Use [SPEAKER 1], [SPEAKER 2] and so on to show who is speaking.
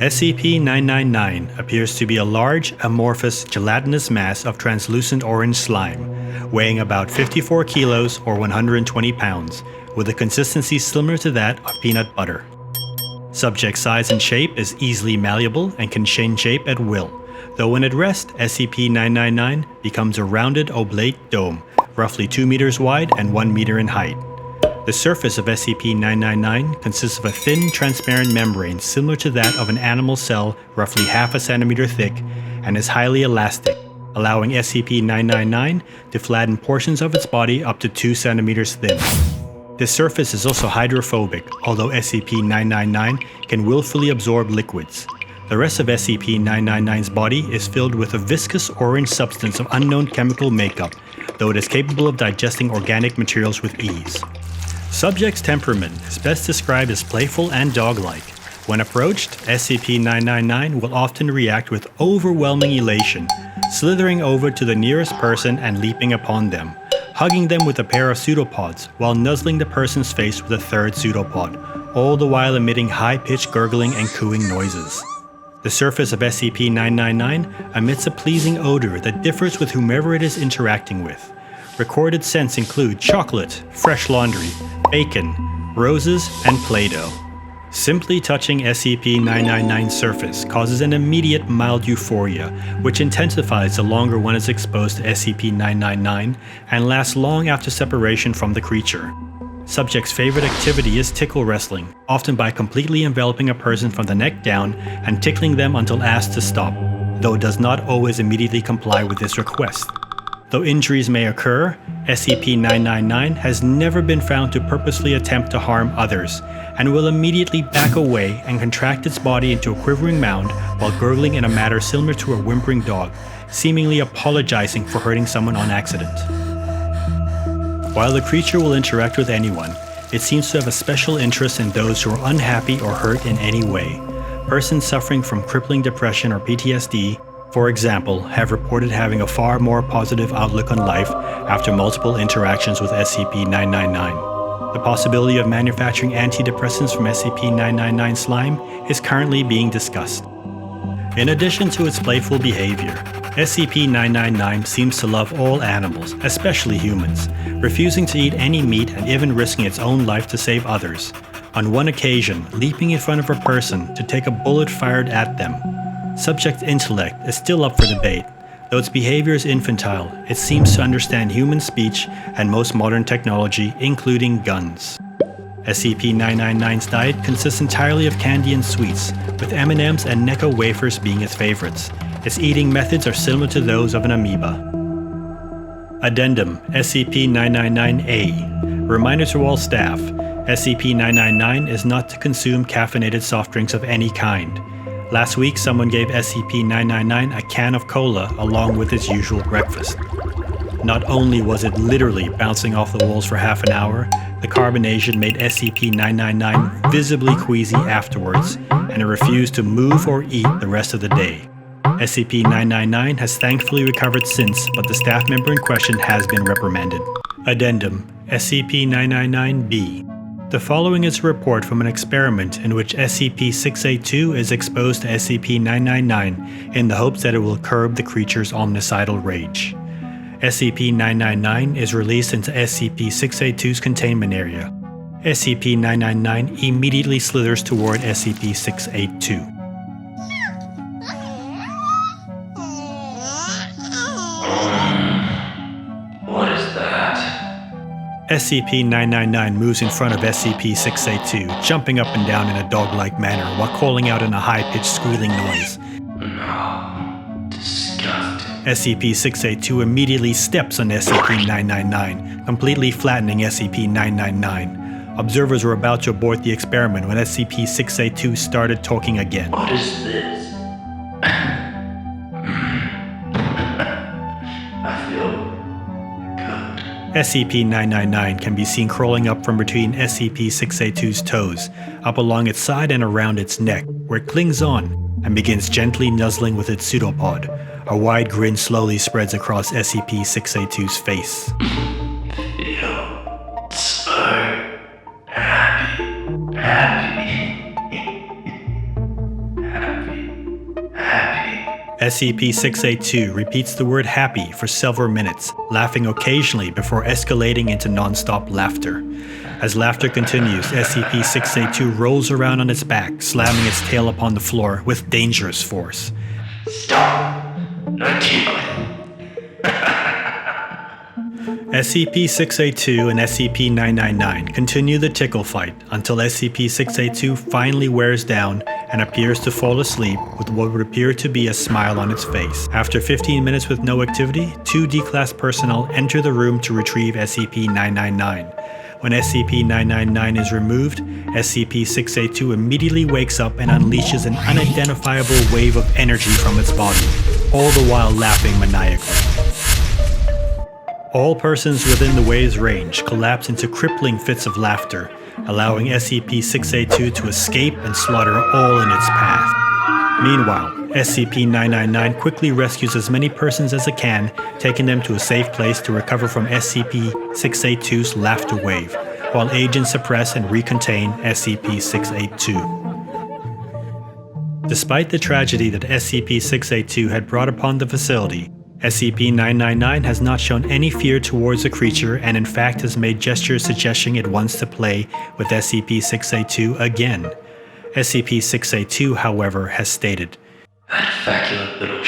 [SPEAKER 1] SCP-999 appears to be a large, amorphous, gelatinous mass of translucent orange slime, weighing about 54 kilos or 120 pounds, with a consistency similar to that of peanut butter. Subject size and shape is easily malleable and can change shape at will, though when at rest, SCP-999 becomes a rounded oblate dome, roughly 2 meters wide and 1 meter in height. The surface of SCP-999 consists of a thin, transparent membrane similar to that of an animal cell roughly half a centimeter thick and is highly elastic, allowing SCP-999 to flatten portions of its body up to 2 centimeters thin. This surface is also hydrophobic, although SCP-999 can willfully absorb liquids. The rest of SCP-999's body is filled with a viscous orange substance of unknown chemical makeup, though it is capable of digesting organic materials with ease. Subject's temperament is best described as playful and dog-like. When approached, SCP-999 will often react with overwhelming elation, slithering over to the nearest person and leaping upon them, hugging them with a pair of pseudopods while nuzzling the person's face with a third pseudopod, all the while emitting high-pitched gurgling and cooing noises. The surface of SCP-999 emits a pleasing odor that differs with whomever it is interacting with. Recorded scents include chocolate, fresh laundry, bacon, roses, and Play-Doh. Simply touching SCP-999's surface causes an immediate mild euphoria, which intensifies the longer one is exposed to SCP-999 and lasts long after separation from the creature. Subject's favorite activity is tickle wrestling, often by completely enveloping a person from the neck down and tickling them until asked to stop, though it does not always immediately comply with this request. Though injuries may occur, SCP-999 has never been found to purposely attempt to harm others, and will immediately back away and contract its body into a quivering mound while gurgling in a manner similar to a whimpering dog, seemingly apologizing for hurting someone on accident. While the creature will interact with anyone, it seems to have a special interest in those who are unhappy or hurt in any way. Persons suffering from crippling depression or PTSD, for example, have reported having a far more positive outlook on life after multiple interactions with SCP-999. The possibility of manufacturing antidepressants from SCP-999 slime is currently being discussed. In addition to its playful behavior, SCP-999 seems to love all animals, especially humans, refusing to eat any meat and even risking its own life to save others. On one occasion, leaping in front of a person to take a bullet fired at them. Subject's intellect is still up for debate. Though its behavior is infantile, it seems to understand human speech and most modern technology, including guns. SCP-999's diet consists entirely of candy and sweets, with M&Ms and Necco wafers being its favorites. Its eating methods are similar to those of an amoeba. Addendum: SCP-999-A. Reminder to all staff: SCP-999 is not to consume caffeinated soft drinks of any kind. Last week, someone gave SCP-999 a can of cola along with its usual breakfast. Not only was it literally bouncing off the walls for half an hour, the carbonation made SCP-999 visibly queasy afterwards, and it refused to move or eat the rest of the day. SCP-999 has thankfully recovered since, but the staff member in question has been reprimanded. Addendum: SCP-999-B. The following is a report from an experiment in which SCP-682 is exposed to SCP-999 in the hopes that it will curb the creature's omnicidal rage. SCP-999 is released into SCP-682's containment area. SCP-999 immediately slithers toward SCP-682. SCP-999 moves in front of SCP-682, jumping up and down in a dog-like manner while calling out in a high-pitched squealing noise.
[SPEAKER 2] No. Disgusting.
[SPEAKER 1] SCP-682 immediately steps on SCP-999, completely flattening SCP-999. Observers were about to abort the experiment when SCP-682 started talking again.
[SPEAKER 2] What is this? I feel good.
[SPEAKER 1] SCP-999 can be seen crawling up from between SCP-682's toes, up along its side and around its neck, where it clings on and begins gently nuzzling with its pseudopod. A wide grin slowly spreads across SCP-682's face.
[SPEAKER 2] Feel so happy.
[SPEAKER 1] SCP-682 repeats the word happy for several minutes, laughing occasionally before escalating into non-stop laughter. As laughter continues, SCP-682 rolls around on its back, slamming its tail upon the floor with dangerous force.
[SPEAKER 2] Stop. No tickling.
[SPEAKER 1] SCP-682 and SCP-999 continue the tickle fight until SCP-682 finally wears down and appears to fall asleep with what would appear to be a smile on its face. After 15 minutes with no activity, 2 D-Class personnel enter the room to retrieve SCP-999. When SCP-999 is removed, SCP-682 immediately wakes up and unleashes an unidentifiable wave of energy from its body, all the while laughing maniacally. All persons within the wave's range collapse into crippling fits of laughter, allowing SCP-682 to escape and slaughter all in its path. Meanwhile, SCP-999 quickly rescues as many persons as it can, taking them to a safe place to recover from SCP-682's laughter wave, while agents suppress and recontain SCP-682. Despite the tragedy that SCP-682 had brought upon the facility, SCP-999 has not shown any fear towards the creature and in fact has made gestures suggesting it wants to play with SCP-682 again. SCP-682, however, has stated,
[SPEAKER 2] That faculous little